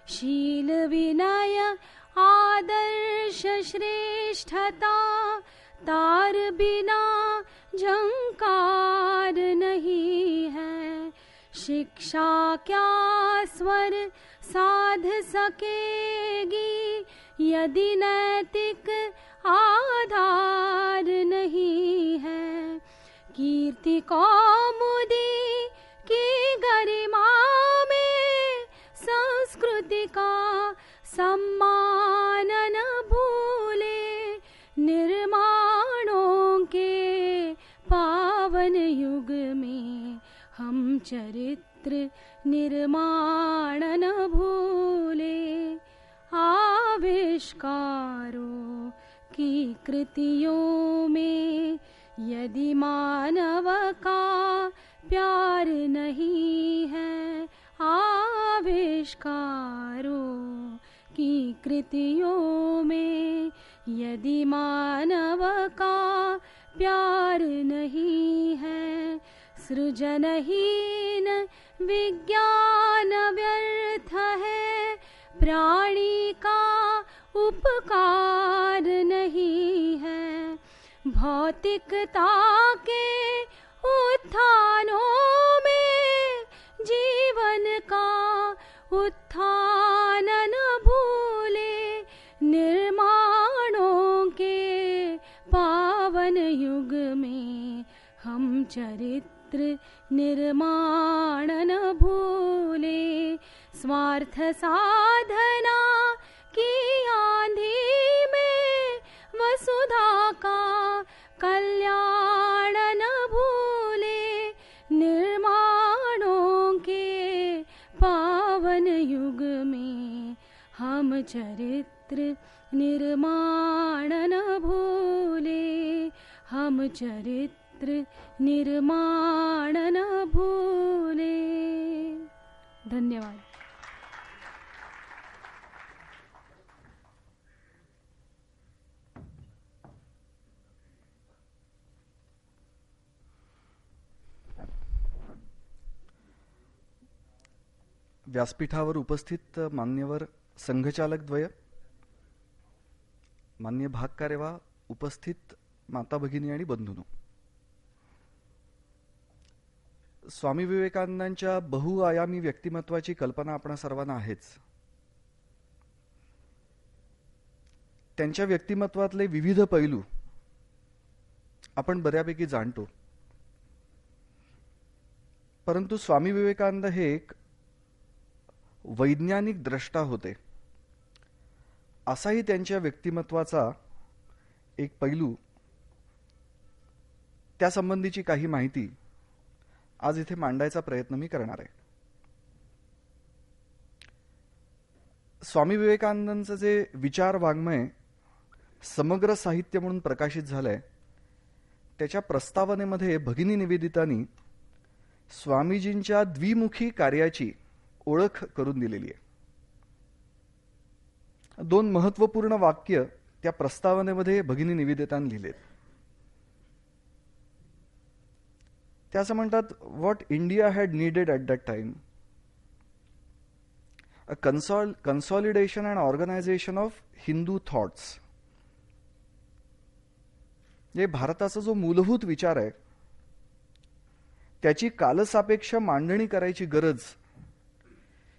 शील विनय आदर्श श्रेष्ठता, तार बिना झंकार नहीं है। शिक्षा क्या स्वर साध सकेगी, यदि नैतिक आधार नहीं है। कीर्ति कौमुदी की गरिमा में, संस्कृति का सम्मान न भूले। निर्माणों के पावन युग में, हम चरित्र निर्माण न भूले। आविष्कारों की कृतियों में, यदि मानव का प्यार नहीं है। आविष्कारों की कृतियों में, यदि मानव का प्यार नहीं है। सृजनहीन विज्ञान व्यर्थ है, प्राणी का उपकार नहीं है। भौतिकता के उत्थानों में, जीवन का उत्थान न भूले। निर्माणों के पावन युग में, हम चरित्र निर्माण न भूले। स्वार्थ साधना की आंधी में, वसुधा का कल्याण न भूले। निर्माणों के पावन युग में, हम चरित्र निर्माण न भूले। हम चरित्र निर्माण न भूले। धन्यवाद। व्यासपीठावर उपस्थित मान्यवर संघचालकद्वय, मान्य भागकार्यवाह, उपस्थित माता भगिनी आणि बंधूंनो, स्वामी विवेकानंदांच्या बहुआयामी व्यक्तिमत्वाची कल्पना आपण सर्वांना आहेच. त्यांच्या व्यक्तिमत्वातले विविध पैलू आपण बऱ्यापैकी जाणतो. परंतु स्वामी विवेकानंद हे एक वैज्ञानिक द्रष्टा होते, असाही त्यांच्या व्यक्तिमत्वाचा एक पैलू, त्यासंबंधीची काही माहिती आज इथे मांडायचा प्रयत्न मी करणार आहे. स्वामी विवेकानंदांचं जे विचार वाङ्मय समग्र साहित्य म्हणून प्रकाशित झालंय, त्याच्या प्रस्तावनेमध्ये भगिनी निवेदितांनी स्वामीजींच्या द्विमुखी कार्याची ओळख करून दिलेली आहे. दोन महत्वपूर्ण वाक्य त्या प्रस्तावनेमध्ये भगिनी निवेदितांनी लिहिलेत. ते असं म्हणतात, what India had needed at that time, a consolidation and organisation of Hindu thoughts. हे भारताचा जो मूलभूत विचार आहे, त्याची कालसापेक्ष मांडणी करायची गरज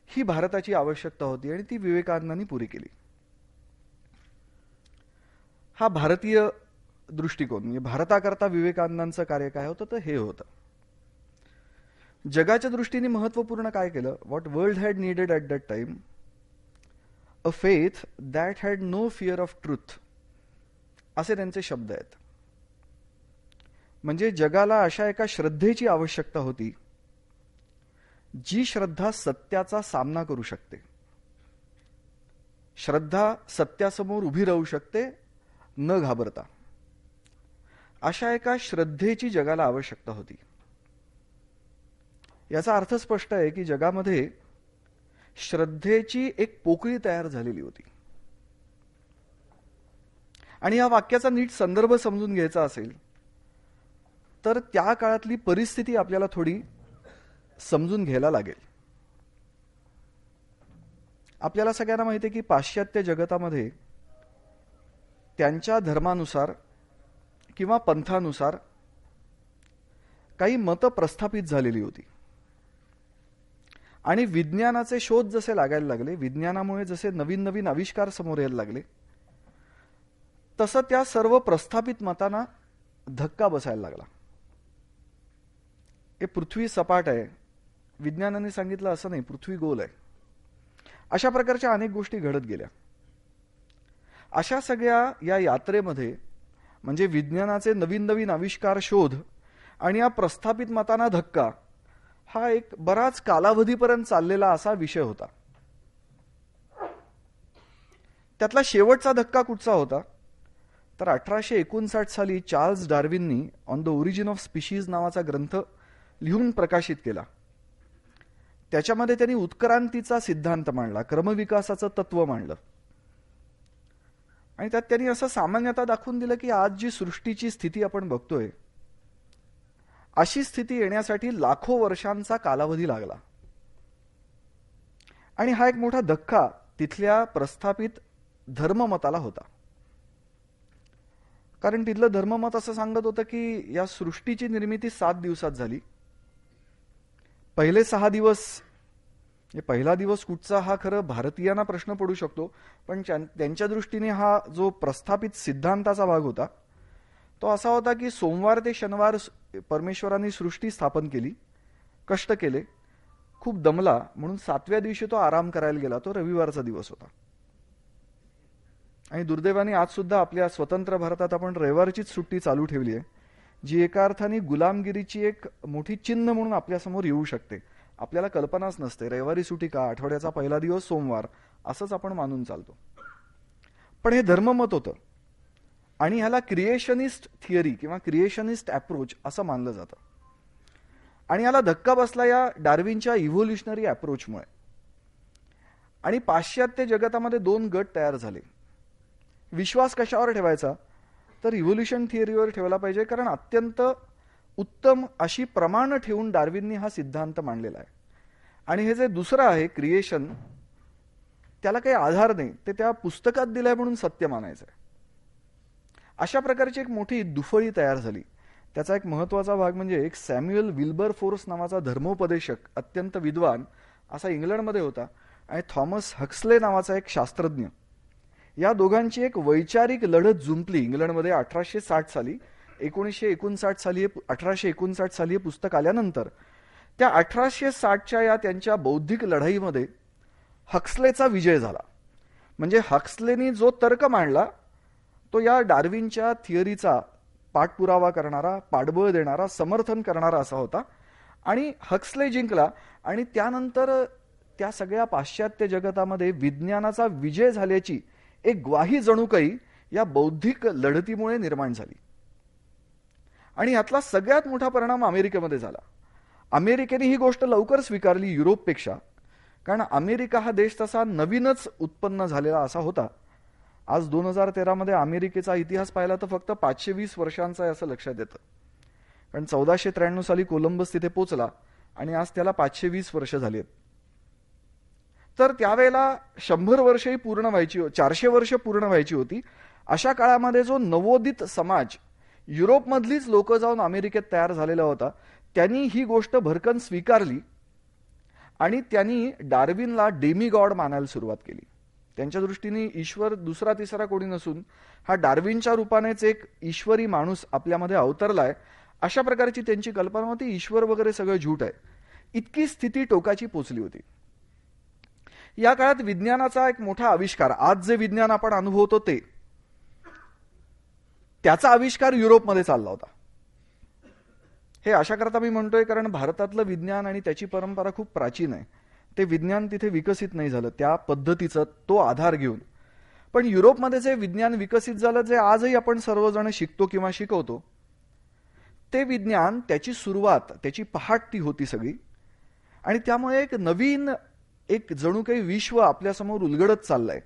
ही भारताची आवश्यकता होती आणि ती विवेकानंदांनी पुरी केली. हा भारतीय दृष्टिकोन, म्हणजे भारताकरता विवेकानंदांचं कार्य काय होतं तर हे होतं. जगाच्या दृष्टीने महत्वपूर्ण काय केलं, what world had needed at that time, a faith that had no fear of truth, असे त्यांचे शब्द आहेत. म्हणजे जगाला अशा एका श्रद्धेची आवश्यकता होती, जी श्रद्धा सत्याचा सामना करू शकते, श्रद्धा सत्यासमोर उभी राहू शकते न घाबरता. अशा एका श्रद्धेची जगाला आवश्यकता होती. याचा अर्थ स्पष्ट आहे की जगामध्ये श्रद्धेची एक पोकळी तयार झालेली होती. आणि या वाक्याचा नीट संदर्भ समजून घ्यायचा असेल तर त्या काळातली परिस्थिती आपल्याला थोडी समजून घ्यायला लागेल. आपल्याला सगळ्यांना माहिती आहे की पाश्चात्य जगतामध्ये त्यांच्या धर्मानुसार किंवा पंथानुसार काही मतं प्रस्थापित झालेली होती आणि विज्ञानाचे शोध जसे लागायला लागले, विज्ञानामुळे जसे नवीन नवीन आविष्कार समोर यायला लागले, तसं त्या सर्व प्रस्थापित मतांना धक्का बसायला लागला. हे पृथ्वी सपाट आहे, विज्ञानाने सांगितलं असं नाही, पृथ्वी गोल आहे. अशा प्रकारच्या अनेक गोष्टी घडत गेल्या. अशा सगळ्या या यात्रेमध्ये म्हणजे विज्ञानाचे नवीन नवीन आविष्कार, शोध आणि या प्रस्थापित मतांना धक्का, हा एक बराच कालावधीपर्यंत चाललेला असा विषय होता. त्यातला शेवटचा धक्का कुठचा होता तर 1859 साली चार्ल्स डार्विननी on the origin of species नावाचा ग्रंथ लिहून प्रकाशित केला. त्याच्यामध्ये त्यांनी उत्क्रांतीचा सिद्धांत मांडला, क्रमविकासाचं तत्व मांडलं आणि त्यात त्यांनी असं सामान्यतः दाखवून दिलं की आज जी सृष्टीची स्थिती आपण बघतोय, अशी स्थिती येण्यासाठी लाखो वर्षांचा कालावधी लागला. आणि हा एक मोठा धक्का तिथल्या प्रस्थापित धर्ममताला होता. कारण तिथलं धर्ममत असं सांगत होतं की या सृष्टीची निर्मिती 7 दिवसात झाली. पहिले 6 दिवस, पहिला दिवस कुठचा हा खरं भारतीयांना प्रश्न पडू शकतो, पण त्यांच्या दृष्टीने हा जो प्रस्थापित सिद्धांताचा भाग होता तो असा होता की सोमवार ते शनिवार परमेश्वरांनी सृष्टी स्थापन केली, कष्ट केले, खूप दमला, म्हणून 7व्या दिवशी तो आराम करायला गेला. तो रविवारचा दिवस होता. आणि दुर्दैवाने आज सुद्धा आपल्या स्वतंत्र भारतात आपण रविवारचीच सुट्टी चालू ठेवली आहे, जी एका अर्थाने गुलामगिरीची एक मोठी चिन्ह म्हणून आपल्यासमोर येऊ शकते. आपल्याला कल्पनाच नसते रविवारी सुट्टी का, आठवड्याचा पहिला दिवस सोमवार, असंच आपण मानून चालतो. पण हे धर्ममत होतं आणि ह्याला क्रिएशनिस्ट थिअरी किंवा क्रिएशनिस्ट अप्रोच असं मानलं जातं. आणि याला धक्का बसला या डार्विनच्या इव्होल्युशनरी अप्रोचमुळे. आणि पाश्चात्य जगतामध्ये 2 गट तयार झाले. विश्वास कशावर ठेवायचा तर इव्होल्युशन थिअरीवर ठेवला पाहिजे, कारण अत्यंत उत्तम अशी प्रमाण ठेवून डार्विननी हा सिद्धांत मांडलेला आहे. आणि हे जे दुसरं आहे क्रिएशन, त्याला काही आधार नाही, ते त्या पुस्तकात दिलंय म्हणून सत्य मानायचं आहे. अशा प्रकारची एक मोठी दुफळी तयार झाली. त्याचा एक महत्वाचा भाग म्हणजे एक सॅम्युएल विल्बरफोर्स नावाचा धर्मोपदेशक, अत्यंत विद्वान असा इंग्लंडमध्ये होता, आणि थॉमस हक्सले नावाचा एक शास्त्रज्ञ. या दोघांची एक वैचारिक लढत जुंपली इंग्लंडमध्ये 1860 साली. 1859 साली हे पुस्तक आल्यानंतर त्या 1860च्या या त्यांच्या बौद्धिक लढाईमध्ये हक्सलेचा विजय झाला. म्हणजे हक्सलेनी जो तर्क मांडला तो या डार्विनच्या थिअरीचा पाठपुरावा करणारा, पाठबळ देणारा, समर्थन करणारा असा होता. आणि हक्सले जिंकला. आणि त्यानंतर त्या सगळ्या पाश्चात्य जगतामध्ये विज्ञानाचा विजय झाल्याची एक ग्वाही जणू काही या बौद्धिक लढतीमुळे निर्माण झाली. आणि यातला सगळ्यात मोठा परिणाम अमेरिकेमध्ये झाला. अमेरिकेने ही गोष्ट लवकर स्वीकारली युरोपपेक्षा, कारण अमेरिका हा देश तसा नवीनच उत्पन्न झालेला असा होता. आज 2013 मध्ये अमेरिकेचा इतिहास पाहिला तर फक्त 520 वर्षांचा आहे असं लक्षात येतं. कारण 1493 साली कोलंबस तिथे पोचला आणि आज त्याला 520 वर्ष झाली आहेत. तर त्यावेळेला 100 वर्षही पूर्ण व्हायची, 400 वर्ष पूर्ण व्हायची होती. अशा काळामध्ये जो नवोदित समाज युरोपमधलीच लोक जाऊन अमेरिकेत तयार झालेला होता, त्यांनी ही गोष्ट भरकन स्वीकारली आणि त्यांनी डार्विनला डेमिगॉड मानायला सुरुवात केली. त्यांच्या दृष्टीने ईश्वर दुसरा तिसरा कोणी नसून हा डार्विनच्या रूपानेच एक ईश्वरी माणूस आपल्यामध्ये अवतरलाय, अशा प्रकारची त्यांची कल्पना होती. ईश्वर वगैरे सगळं झूट आहे, इतकी स्थिती टोकाची पोचली होती. या काळात विज्ञानाचा एक मोठा आविष्कार, आज जे विज्ञान आपण अनुभवतो ते, त्याचा आविष्कार युरोपमध्ये चालला होता. हे अशा करता मी म्हणतोय कारण भारतातलं विज्ञान आणि त्याची परंपरा खूप प्राचीन आहे. ते विज्ञान तिथे विकसित नाही झालं त्या पद्धतीचं, तो आधार घेऊन. पण युरोपमध्ये जे विज्ञान विकसित झालं, जे आजही आपण सर्वजण शिकतो किंवा शिकवतो, ते विज्ञान, त्याची सुरुवात, त्याची पहाट ती होती सगळी. आणि त्यामुळे एक नवीन, एक जणू काही विश्व आपल्यासमोर उलगडत चाललंय,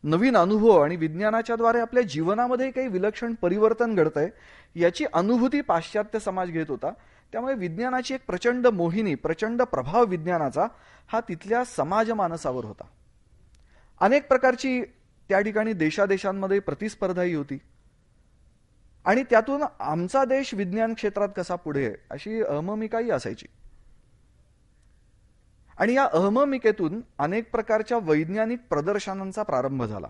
नवीन अनुभव. आणि विज्ञानाच्या द्वारे आपल्या जीवनामध्ये काही विलक्षण परिवर्तन घडतंय, याची अनुभूती पाश्चात्य समाज घेत होता. त्यामुळे विज्ञानाची एक प्रचंड मोहिनी, प्रचंड प्रभाव विज्ञानाचा हा तिथल्या समाज मानसावर होता. अनेक प्रकारची त्या ठिकाणी देशादेशांमध्ये प्रतिस्पर्धाही होती आणि त्यातून आमचा देश विज्ञान क्षेत्रात कसा पुढे आहे अशी अहममिकाही असायची. आणि या अहममिकेतून अनेक प्रकारच्या वैज्ञानिक प्रदर्शनांचा प्रारंभ झाला.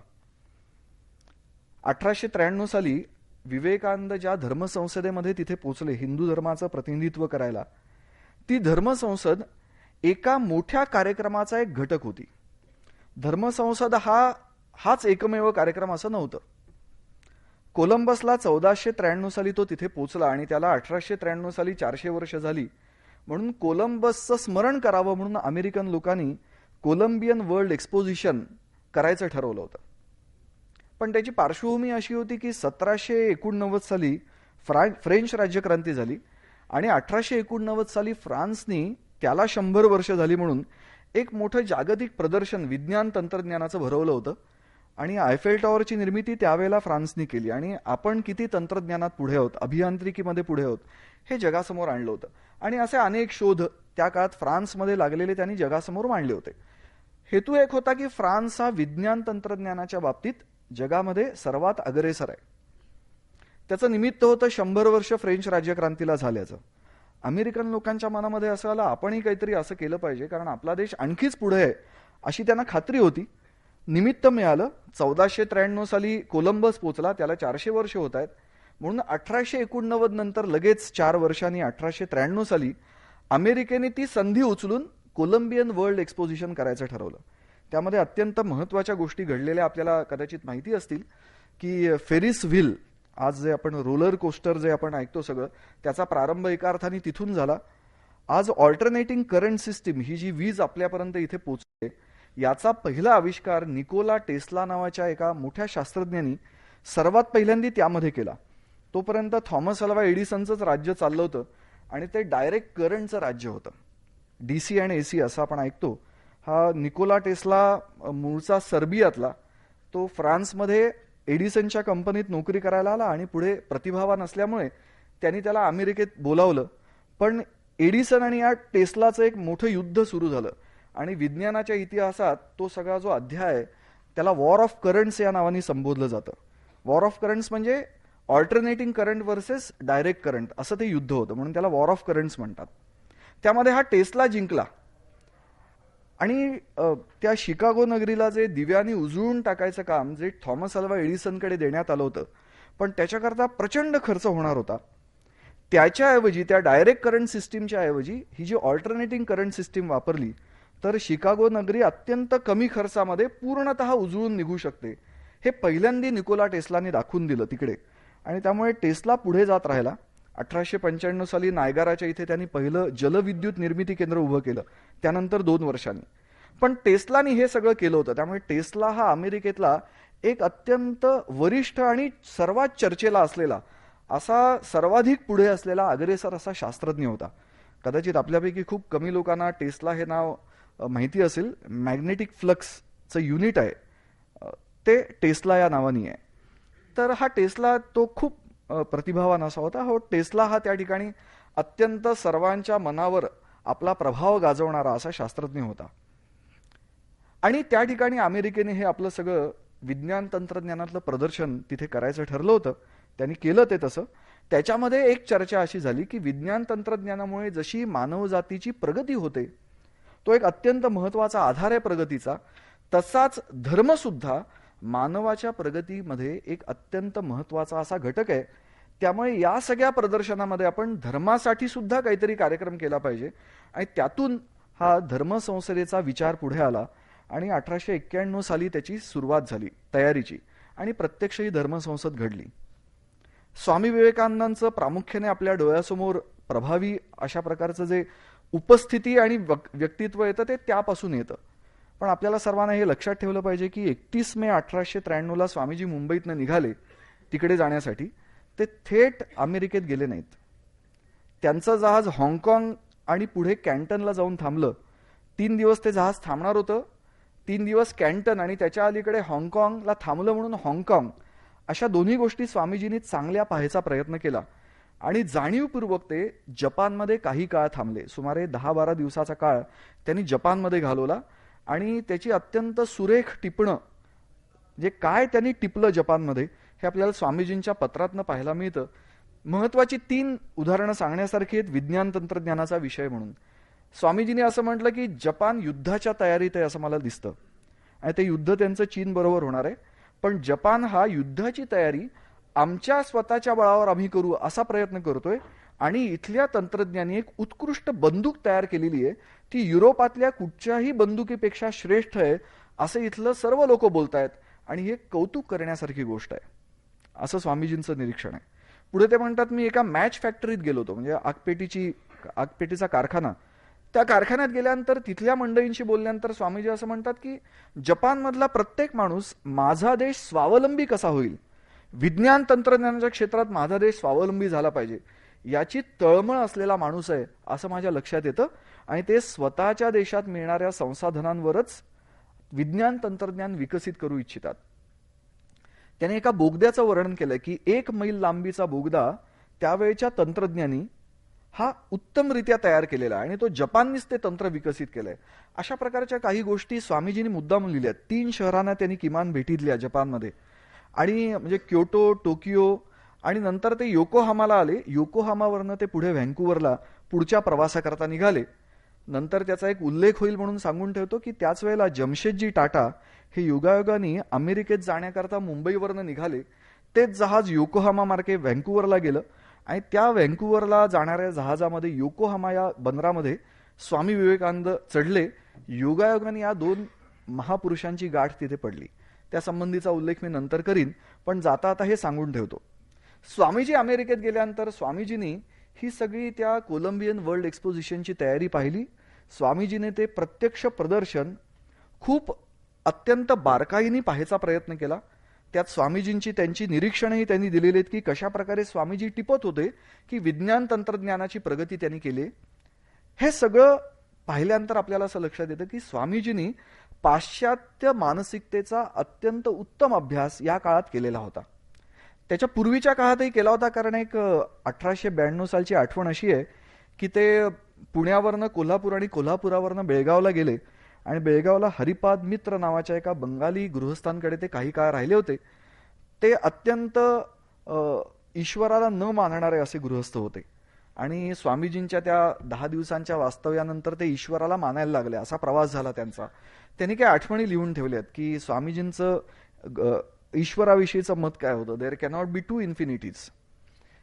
1893 साली विवेकानंद ज्या धर्मसंसदेमध्ये तिथे पोचले हिंदू धर्माचं प्रतिनिधित्व करायला, ती धर्मसंसद एका मोठ्या कार्यक्रमाचा एक घटक होती. धर्मसंसद हाच एकमेव कार्यक्रम असं नव्हतं. कोलंबसला 1493 साली तो तिथे पोचला आणि त्याला 1893 साली 400 वर्ष झाली म्हणून कोलंबसचं स्मरण करावं म्हणून अमेरिकन लोकांनी कोलंबियन वर्ल्ड एक्सपोजिशन करायचं ठरवलं होतं. पण त्याची पार्श्वभूमी अशी होती की 1789 साली फ्रेंच राज्यक्रांती झाली आणि 1889 साली फ्रान्सनी त्याला 100 वर्ष झाली म्हणून एक मोठं जागतिक प्रदर्शन विज्ञान तंत्रज्ञानाचं भरवलं होतं आणि आयफेल टॉवरची निर्मिती त्यावेळेला फ्रान्सनी केली आणि आपण किती तंत्रज्ञानात पुढे आहोत, अभियांत्रिकीमध्ये पुढे आहोत हे जगासमोर आणलं होतं. आणि असे अनेक शोध त्या काळात फ्रान्समध्ये लागलेले त्यांनी जगासमोर मांडले होते. हेतू एक होता की फ्रान्स हा विज्ञान तंत्रज्ञानाच्या बाबतीत जगामध्ये सर्वात अग्रेसर आहे. त्याचं निमित्त होतं 100 वर्ष फ्रेंच राज्यक्रांतीला झाल्याचं. अमेरिकन लोकांच्या मनामध्ये असं आलं आपणही काहीतरी असं केलं पाहिजे कारण आपला देश आणखीच पुढे आहे अशी त्यांना खात्री होती. निमित्त मिळालं. 1493 साली कोलंबस पोचला, त्याला 400 वर्ष होत आहेत म्हणून 1889 नंतर लगेच 4 वर्षांनी 1893 साली अमेरिकेने ती संधी उचलून कोलंबियन वर्ल्ड एक्सपोजिशन करायचं ठरवलं. त्यामध्ये अत्यंत महत्त्वाच्या गोष्टी घडलेल्या आपल्याला कदाचित माहिती असतील की फेरिस व्हील, आज जे आपण रोलर कोस्टर जे आपण ऐकतो सगळं, त्याचा प्रारंभ एका अर्थाने तिथून झाला. आज ऑल्टरनेटिंग करंट सिस्टीम ही जी वीज आपल्यापर्यंत इथे पोचते याचा पहिला आविष्कार निकोला टेस्ला नावाच्या एका मोठ्या शास्त्रज्ञांनी सर्वात पहिल्यांदा त्यामध्ये केला. तोपर्यंत थॉमस अल्वा एडिसनचंच राज्य चाललं होतं आणि ते डायरेक्ट करंटचं राज्य होतं. DC आणि AC असं आपण ऐकतो. हा निकोला टेस्ला मूळचा सर्बियातला, तो फ्रान्समध्ये एडिसनच्या कंपनीत नोकरी करायला आला आणि पुढे प्रतिभावान असल्यामुळे त्यांनी त्याला अमेरिकेत बोलावलं. पण एडिसन आणि या टेस्लाचं एक मोठं युद्ध सुरू झालं आणि विज्ञानाच्या इतिहासात तो सगळा जो अध्याय आहे त्याला वॉर ऑफ करंट्स या नावाने संबोधलं जातं. वॉर ऑफ करंट्स म्हणजे alternating current versus direct current असं ते युद्ध होतं म्हणून त्याला वॉर ऑफ करंट्स म्हणतात. त्यामध्ये हा टेस्ला जिंकला आणि त्या शिकागो नगरीला जे दिव्याने उजळून टाकायचं काम जे थॉमस अल्वा एडिसनकडे देण्यात आलं होतं पण त्याच्याकरता प्रचंड खर्च होणार होता, त्याच्याऐवजी त्या डायरेक्ट करंट सिस्टीमच्या ऐवजी ही जी ऑल्टरनेटिंग करंट सिस्टीम वापरली तर शिकागो नगरी अत्यंत कमी खर्चामध्ये पूर्णतः उजळून निघू शकते. हे पहिल्यांदा निकोला टेस्लाने दाखवून दिलं तिकडे आणि त्यामुळे टेस्ला पुढे जात राहिला. 1895 साली नायगाराच्या इथे त्यांनी पहिलं जलविद्युत निर्मिती केंद्र उभं केलं, त्यानंतर 2 वर्षांनी. पण टेस्लानी हे सगळं केलं होतं त्यामुळे टेस्ला हा अमेरिकेतला एक अत्यंत वरिष्ठ आणि सर्वात चर्चेला असलेला असा सर्वाधिक पुढे असलेला अग्रेसर असा शास्त्रज्ञ होता. कदाचित आपल्यापैकी खूप कमी लोकांना टेस्ला हे नाव माहिती असेल. मॅग्नेटिक फ्लक्सचं युनिट आहे ते टेस्ला या नावानी आहे. तर हा टेस्ला तो खूप प्रतिभावान असा होता. हो, टेस्ला हा त्या ठिकाणी अत्यंत सर्वांच्या मनावर आपला प्रभाव गाजवणारा असा शास्त्रज्ञ होता आणि त्या ठिकाणी अमेरिकेने हे आपलं सगळं विज्ञान तंत्रज्ञानातलं प्रदर्शन तिथे करायचं ठरलं होतं. त्यांनी केलं ते तसं. त्याच्यामध्ये एक चर्चा अशी झाली की विज्ञान तंत्रज्ञानामुळे जशी मानवजातीची प्रगती होते, तो एक अत्यंत महत्त्वाचा आधार आहे प्रगतीचा, तसाच धर्मसुद्धा मानवाच्या प्रगतीमध्ये एक अत्यंत महत्त्वाचा असा घटक आहे. त्यामुळे या सगळ्या प्रदर्शनामध्ये आपण धर्मासाठी सुद्धा काहीतरी कार्यक्रम केला पाहिजे आणि त्यातून हा धर्मसंसदेचा विचार पुढे आला आणि 1891 साली त्याची सुरुवात झाली तयारीची आणि प्रत्यक्ष ही धर्मसंसद घडली. स्वामी विवेकानंदांचं प्रामुख्याने आपल्या डोळ्यासमोर प्रभावी अशा प्रकारचं जे उपस्थिती आणि व्यक्तित्व येतं ते त्यापासून येतं. पण आपल्याला सर्वांना हे लक्षात ठेवलं पाहिजे की 31 मे 1893 स्वामीजी मुंबईतनं निघाले तिकडे जाण्यासाठी. ते थेट अमेरिकेत गेले नाहीत. त्यांचं जहाज हाँगकाँग आणि पुढे कॅन्टनला जाऊन थांबलं. 3 दिवस ते जहाज थांबणार होतं. 3 दिवस कॅन्टन आणि त्याच्या अलीकडे हाँगकाँगला थांबलं म्हणून हाँगकाँग अशा दोन्ही गोष्टी स्वामीजींनी चांगल्या पाहायचा प्रयत्न केला आणि जाणीवपूर्वक ते जपानमध्ये काही काळ थांबले. सुमारे 10-12 दिवसाचा काळ त्यांनी जपानमध्ये घालवला आणि त्याची अत्यंत सुरेख टिपणं, जे काय त्यांनी टिपलं जपानमध्ये हे आपल्याला स्वामीजींच्या पत्रातनं पाहायला मिळतं. महत्वाची 3 उदाहरणं सांगण्यासारखी आहेत विज्ञान तंत्रज्ञानाचा विषय म्हणून. स्वामीजींनी असं म्हटलं की जपान युद्धाच्या तयारीत आहे असं मला दिसतं, आणि ते युद्ध त्यांचं चीन बरोबर होणार आहे, पण जपान हा युद्धाची तयारी आमच्या स्वतःच्या बळावर आम्ही करू असा प्रयत्न करतोय, आणि इथल्या तंत्रज्ञानी एक उत्कृष्ट बंदूक तयार केलेली आहे, ती युरोपातल्या कुठच्याही बंदुकीपेक्षा श्रेष्ठ आहे असं इथलं सर्व लोक बोलतायत, आणि हे कौतुक करण्यासारखी गोष्ट आहे असं स्वामीजींचं निरीक्षण आहे. पुढे ते म्हणतात, मी एका मॅच फॅक्टरीत गेलो होतो, म्हणजे आगपेटीचा कारखाना. त्या कारखान्यात गेल्यानंतर तिथल्या मंडळींशी बोलल्यानंतर स्वामीजी असं म्हणतात की जपानमधला प्रत्येक माणूस माझा देश स्वावलंबी कसा होईल, विज्ञान तंत्रज्ञानाच्या क्षेत्रात माझा देश स्वावलंबी झाला पाहिजे याची तळमळ असलेला माणूस आहे असं माझ्या लक्षात येतं, आणि ते स्वतःच्या देशात मिळणाऱ्या संसाधनांवरच विज्ञान तंत्रज्ञान विकसित करू इच्छितात. त्याने एका बोगद्याचं वर्णन केलं की 1 मैल लांबीचा बोगदा त्यावेळच्या तंत्रज्ञानी हा उत्तमरित्या तयार केलेला आहे, आणि तो जपाननीच ते तंत्र विकसित केलंय. अशा प्रकारच्या काही गोष्टी स्वामीजींनी मुद्दाम लिहिल्यात. 3 शहरांना त्यांनी किमान भेटी दिल्या जपानमध्ये, आणि म्हणजे क्योटो, टोकियो, आणि नंतर ते योकोहामाला आले. योकोहामावरनं ते पुढे व्हँकुव्हरला पुढच्या प्रवासाकरता निघाले. नंतर त्याचा एक उल्लेख होईल म्हणून सांगून ठेवतो की त्याच वेळेला जमशेदजी टाटा हे योगायोगाने अमेरिकेत जाण्याकरता मुंबईवरनं निघाले. तेच जहाज योकोहामा मार्गे व्हँकुव्हरला गेलं, आणि त्या व्हँकुव्हरला जाणाऱ्या जहाजामध्ये योकोहामा या बंदरामध्ये स्वामी विवेकानंद चढले. योगायोगाने या 2 महापुरुषांची गाठ तिथे पडली. त्या संबंधीचा उल्लेख मी नंतर करीन, पण जाता आता हे सांगून ठेवतो. स्वामीजी अमेरिकेत गेल्यानंतर स्वामीजींनी ही सगळी त्या कोलंबियन वर्ल्ड एक्सपोजिशनची तयारी पाहिली. स्वामीजीने ते प्रत्यक्ष प्रदर्शन खूप अत्यंत बारकाईने पाहायचा प्रयत्न केला. त्यात स्वामीजींची त्यांची निरीक्षणही त्यांनी दिलेली आहेत की कशा प्रकारे स्वामीजी टिपत होते की विज्ञान तंत्रज्ञानाची प्रगती त्यांनी केली. हे सगळं पाहिल्यानंतर आपल्याला असं लक्षात येतं की स्वामीजींनी पाश्चात्य मानसिकतेचा अत्यंत उत्तम अभ्यास या काळात केलेला होता. त्याच्या पूर्वीच्या काळातही केला होता, कारण एक 1892 सालची आठवण अशी आहे की ते पुण्यावरनं कोल्हापूर आणि कोल्हापुरावरनं बेळगावला गेले, आणि बेळगावला हरिपाद मित्र नावाच्या एका बंगाली गृहस्थांकडे ते काही काळ राहिले होते. ते अत्यंत ईश्वराला न मानणारे असे गृहस्थ होते, आणि स्वामीजींच्या त्या 10 दिवसांच्या वास्तव्यानंतर ते ईश्वराला मानायला लागले. असा प्रवास झाला त्यांचा. त्यांनी काही आठवणी लिहून ठेवल्यात की स्वामीजींचं ईश्वराविषयीचं मत काय होतं. There cannot be 2 infinities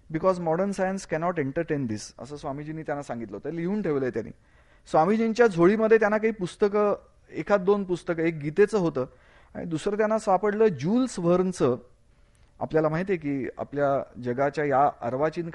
because modern science cannot entertain this, असं स्वामीजींनी त्यांना सांगितलं होतं. लिहून ठेवलंय त्यांनी. स्वामीजींच्या झोळीमध्ये त्यांना काही पुस्तकं, 1-2 पुस्तकं, एक गीतेचं होतं, आणि दुसरं त्यांना सापडलं ज्यूल्स व्हर्नचं. आपल्याला माहिती आहे की आपल्या जगाच्या या अर्वाचीन